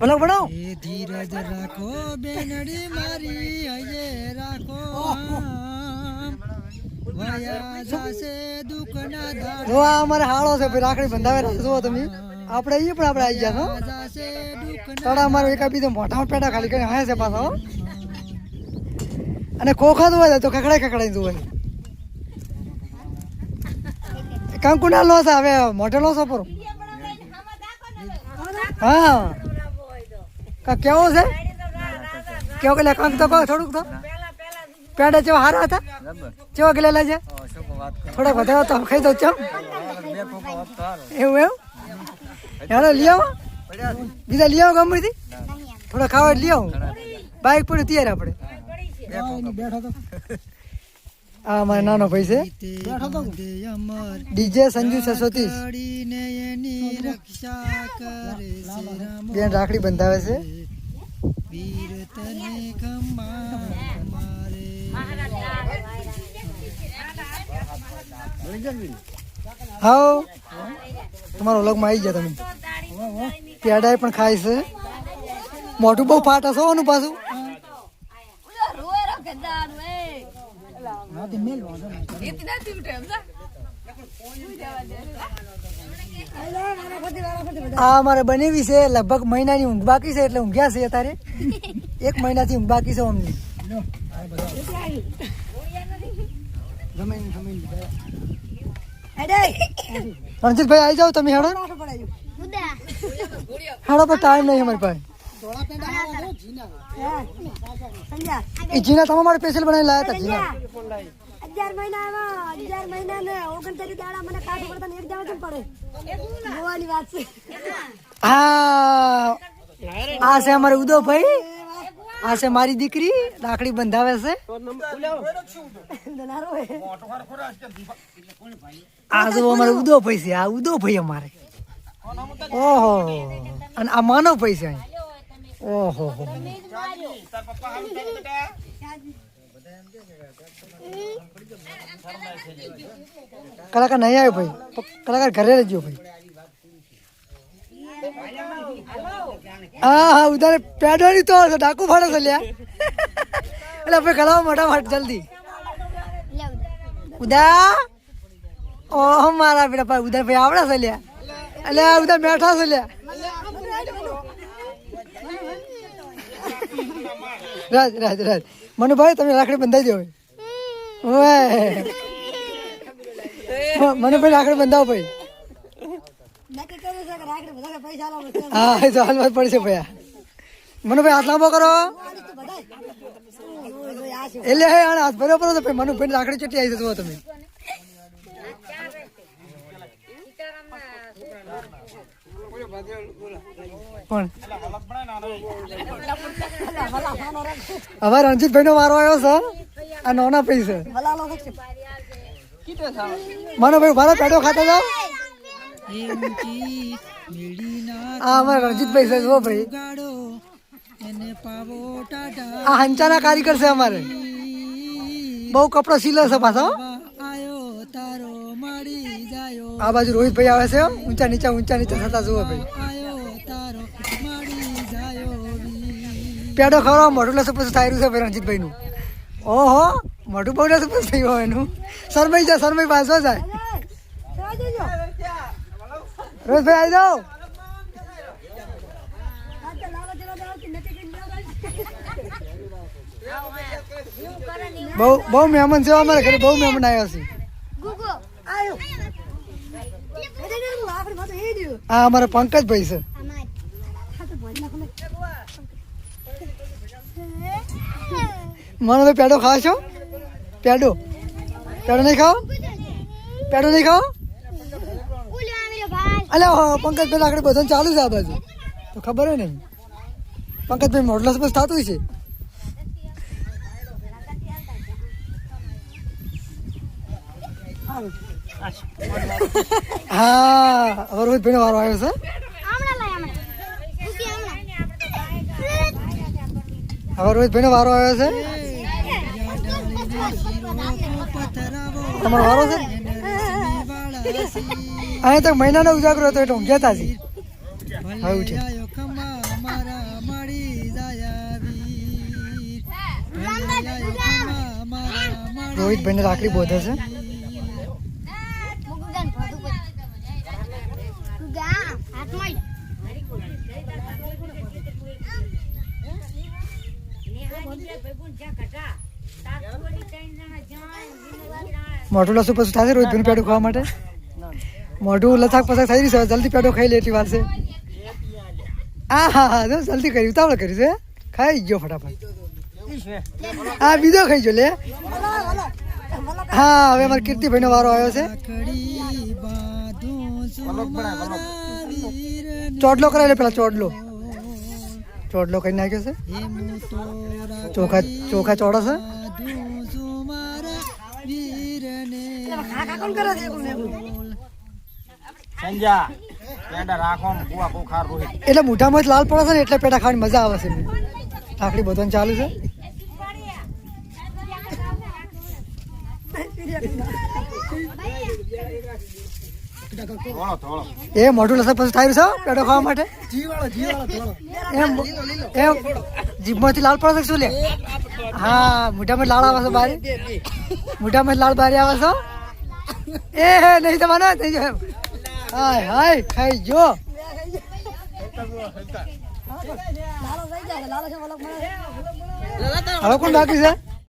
ભલો બનાવો એ ધીરજ રાખો બેનડી મારી હજે રાખો વયા જાશે દુખના દાડા જો આ અમારે હાળો છે ભાઈ રાખડી બંધાવે જુઓ તમે આપણે અહીંયા પણ આપણે આવી ગયા છો જાશે દુખના તડા અમારો એકા બીજો મોઢામાં પેડા ખાલી કરીને હાય છે પાછો અને ખોખા જોવા તો ખકડાઈ જોવાય કંકુ ના લો છે હવે મોઢે લો છો પર હા કેવો છે કેવો કે કંક તો કહો થોડુંક તો પેડા જેવા હારા હતા કેવા ગયેલા છે થોડાક વધારે તો ખાઈ દો ચમ એવું હેડો લઈ આવો બીજા લઈ આવો ગમતી થોડા ખાવા લઈ આવો બાઈક પડ્યું તૈયાર આપણે આ મારો નાનો ભાઈ છે ડીજે સંજુ 630 બેન રાખડી બંધાવે છે વીર તને ખમ્મા મારે હા તમારો વ્લોગમાં આવી ગયા તમે પેડાય પણ ખાય છે મોઢું બહુ ફાટ હશો ઓનું પાછું આ અમારે બનેવી છે લગભગ મહિનાની ઊંઘ બાકી છે એટલે ઊંઘ્યા છે અત્યારે 1 મહિનાથી ઊંઘ બાકી છે અમને રણજીતભાઈ આવી જાઓ તમે હેડો હેડો પર ટાઈમ નહીં અમારી પાસે એ જીના તમારા માટે સ્પેશિયલ બનાવી લાયા હતા જીના 11 મહિના ને 29 દાડા મને કાઢો પડતા ને એક દાડા કેમ પડે જોવાની વાત છે હા આ છે અમારે ઉદયભાઈ આ છે મારી દીકરી રાખડી બંધાવે છે આ જો અમારે ઉદયભાઈ છે આ ઉદયભાઈ અમારે ઓહો અને આ માનવભાઈ છે ઓહો કલાકાર નહીં આવ્યો ભાઈ કલાકાર ઘરે રહેજો ભાઈ હા હા ઉધારે પેડોની તો ડાકુ ફાડો છે લ્યા એટલે ભાઈ ગળામાં મોટા ફાટ જલ્દી ઉદા ઓહ મારા બેટા ભાઈ ઉધાર ભાઈ આવડે છે લ્યા એટલે ઉધાર બેઠા છે લ્યા રાજ રાજ રાજ મનુભાઈ તમે રાખડી બંધાઈ દો મનુભાઈ રાખડી બંધાવો ભાઈ હા એ તો હાલ વાત પડશે ભાઈ મનુભાઈ હાથ લાંબો કરો એટલે હાથ ભર્યો પડો તો ભાઈ મનુભાઈ રાખડી ચેટલી આવી જતો તમે પણ હવે રણજીતભાઈ નો વારો આવ્યો છે આ નોના પૈસા મનુભાઈ ભારે પેડો ખાતા જાઓ આ અમારા રણજીતભાઈ છે જુઓ ભાઈ આ હંચાના કારીગર છે અમારે બહુ કપડો સીલે છે પાછો આ બાજુ રોહિતભાઈ આવે છે ઊંચા નીચા થતા જુઓ ભાઈ પેડો ખવડાવવા મોઢું લસું પછી થાય છે ભાઈ રણજીતભાઈ નું ઓહો મોઢું બહુ લસું પછી થયું એનું શરમાઈ પાછો જાય રોહિતભાઈ આવી જાઓ બહુ મહેમાન છે અમારે ઘરે બહુ મહેમાન આવ્યા છે હા અમારા પંકજભાઈ છે મનોભાઈ પેડો ખાવ છો પેડો નહીં ખાઓ અલે પંકજભાઈ રાખડી બધું ચાલુ છે આ બાજુ તો ખબર હોય ને પંકજભાઈ મોડલસ બસ થતું છે હા હવે રોહિતભાઈ નો વારો આવ્યો છે તમારો વારો છે અહીંયા તો મહિનાનો ઉજાગરો હતો એટલે ઊંઘ્યા હતા હવે ઉઠે રોહિતભાઈને રાખડી બોધે છે. મોઢું લસું પસું થશે રોહિતભાઈનું પેડું ખાવા માટે. મોઢું લસાક પસાક થઈ રહ્યું છે, જલ્દી પેડો ખાઈ લે એટલી વાર છે. હા જો જલ્દી કરી ઉતાવળ કરી છે. ખાઈ ગયો ફટાફટ. હા બીજો ખાઈ ગયો લે. હા હવે અમારે કીર્તિભાઈનો વારો આવ્યો છે. ચોટલો કરાવી લે પેલા. ચોટલો કરી નાખ્યો છે. ચોખા ચોડો છે. એટલે મોઢામાં જ લાલ પડે છે ને એટલે પેટા ખાવાની મજા આવે છે. રાખડી બધું ચાલુ છે. એ મોઢું લસણ પછી થાય છે પેટો ખાવા માટે. એમ જીભમાંથી લાલ પડે છે શું લે? હા મોઢામાં લાળ આવે છે બહાર. મોઢામાં લાળ બહાર આવે છે. એ નહીં તમારો થઈ જાય. હાય હાય ખાઈ જો. હવે કોણ બાકી છે?